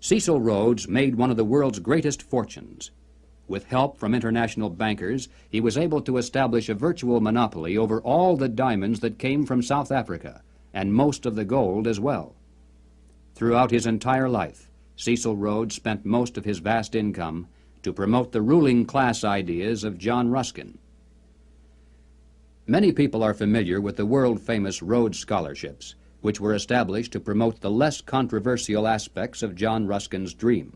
Cecil Rhodes made one of the world's greatest fortunes. With help from international bankers, he was able to establish a virtual monopoly over all the diamonds that came from South Africa, and most of the gold as well. Throughout his entire life, Cecil Rhodes spent most of his vast income to promote the ruling class ideas of John Ruskin. Many people are familiar with the world-famous Rhodes Scholarships, which were established to promote the less controversial aspects of John Ruskin's dream.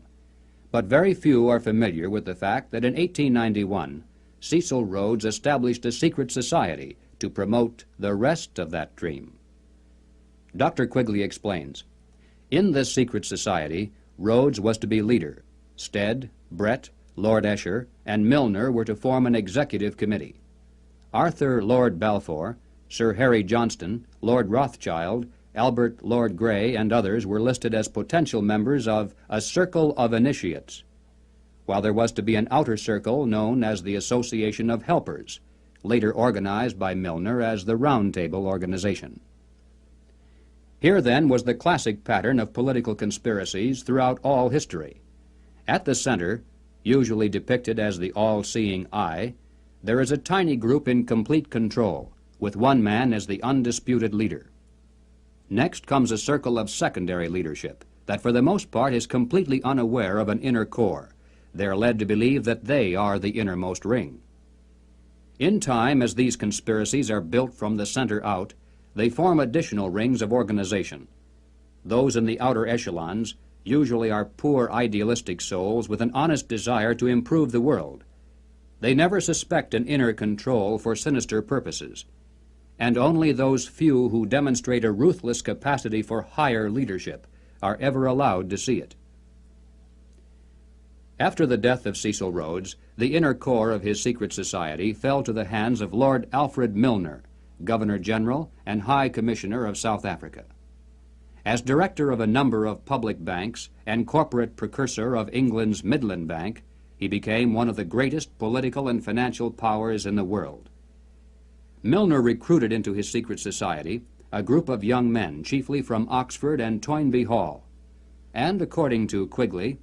But very few are familiar with the fact that in 1891, Cecil Rhodes established a secret society to promote the rest of that dream. Dr. Quigley explains, in this secret society, Rhodes was to be leader. Stead, Brett, Lord Esher, and Milner were to form an executive committee. Arthur Lord Balfour, Sir Harry Johnston, Lord Rothschild, Albert Lord Grey, and others were listed as potential members of a circle of initiates, while there was to be an outer circle known as the Association of Helpers, later organized by Milner as the Round Table Organization. Here, then, was the classic pattern of political conspiracies throughout all history. At the center, usually depicted as the all-seeing eye, there is a tiny group in complete control, with one man as the undisputed leader. Next comes a circle of secondary leadership that for the most part is completely unaware of an inner core. They are led to believe that they are the innermost ring. In time, as these conspiracies are built from the center out, they form additional rings of organization. Those in the outer echelons usually are poor idealistic souls with an honest desire to improve the world. They never suspect an inner control for sinister purposes, and only those few who demonstrate a ruthless capacity for higher leadership are ever allowed to see it. After the death of Cecil Rhodes, the inner core of his secret society fell to the hands of Lord Alfred Milner, Governor-General and High Commissioner of South Africa. As director of a number of public banks and corporate precursor of England's Midland Bank, he became one of the greatest political and financial powers in the world. Milner recruited into his secret society a group of young men, chiefly from Oxford and Toynbee Hall. And according to Quigley,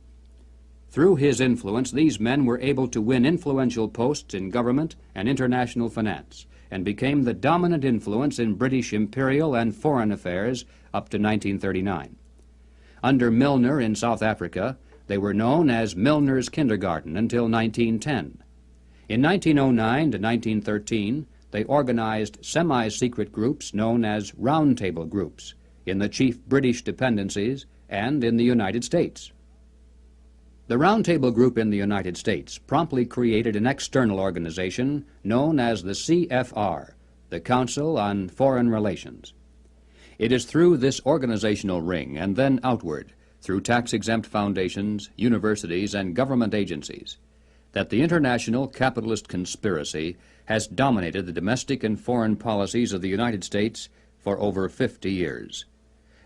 through his influence, these men were able to win influential posts in government and international finance, and became the dominant influence in British imperial and foreign affairs up to 1939. Under Milner in South Africa, they were known as Milner's Kindergarten until 1910. In 1909 to 1913, they organized semi-secret groups known as Round Table groups in the chief British dependencies and in the United States. The Round Table group in the United States promptly created an external organization known as the CFR, the Council on Foreign Relations. It is through this organizational ring and then outward, through tax-exempt foundations, universities, and government agencies, that the international capitalist conspiracy has dominated the domestic and foreign policies of the United States for over 50 years.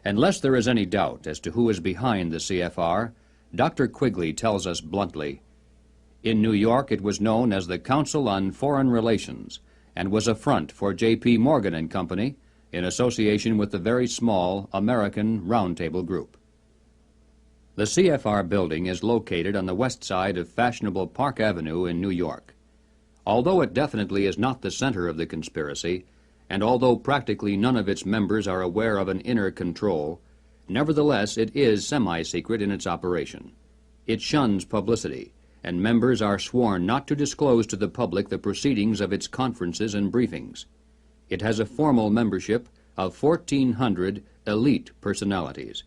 Unless there is any doubt as to who is behind the CFR, Dr. Quigley tells us bluntly, in New York it was known as the Council on Foreign Relations and was a front for J.P. Morgan and Company in association with the very small American Round Table Group. The CFR building is located on the west side of fashionable Park Avenue in New York. Although it definitely is not the center of the conspiracy, and although practically none of its members are aware of an inner control, nevertheless it is semi-secret in its operation. It shuns publicity, and members are sworn not to disclose to the public the proceedings of its conferences and briefings. It has a formal membership of 1,400 elite personalities.